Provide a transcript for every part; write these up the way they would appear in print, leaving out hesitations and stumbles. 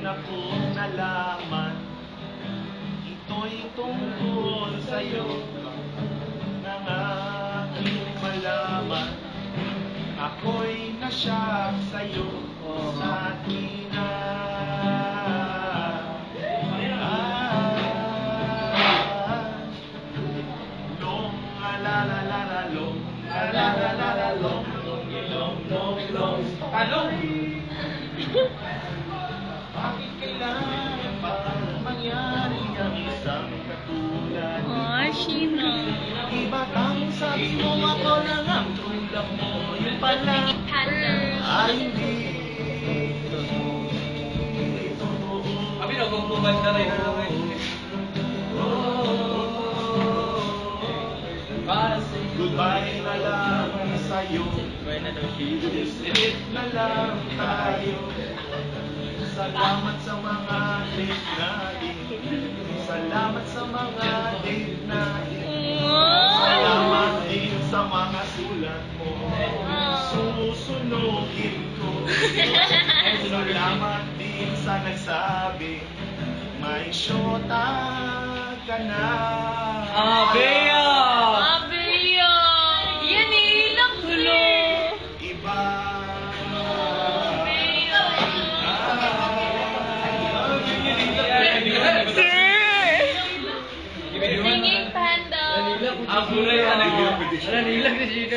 una kong nalaman, ito'y tungkol sa'yo. Nang aking malaman, ako'y nasyak sa'yo sa tina. Long alalalalong, alalalalong, long. Talong! Bakit kailangan pa mangyari ang isang katulad nito? Ay, Sheena. Iba ang sabi mo, ako lang ang tulak mo. Yung pala ay hindi totoo. Kami nagugubad na rin. Goodbye na lang sa'yo. Ulit na lang tayo. Salamat sa mga date natin. Salamat sa mga date natin. Salamat din sa mga sulat mo. Susunugin ko. Salamat din sa nagsabi, may syota ka na. Bea! Abia! Yan ilang tulo. Iba. Singing panda. Abulay ka nilag na siya.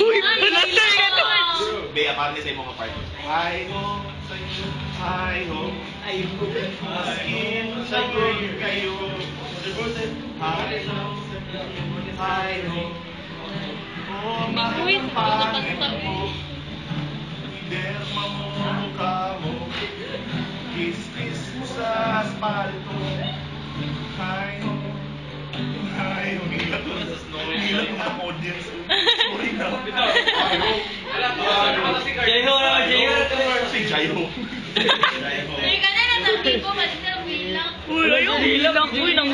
Uy, Bea, parte sa imong part. Hi ho, sa'yo. Hi ho. Maskin sa'yo'y kayo. Hi ho. Hi ho. Oh, mahal Wait, ang pangit nakakanta mo. Derma mo, mukha mo. Kiss mo sa asfalto. Hi ho. Hi ho. Hila ko sa snow. Hila ko ang audience. Sorry na. Jaiho naman, Jaiho. Si Jaiho. Uy, ka na natabi ko, mas na bilang. Uy, ayun. Uy, nang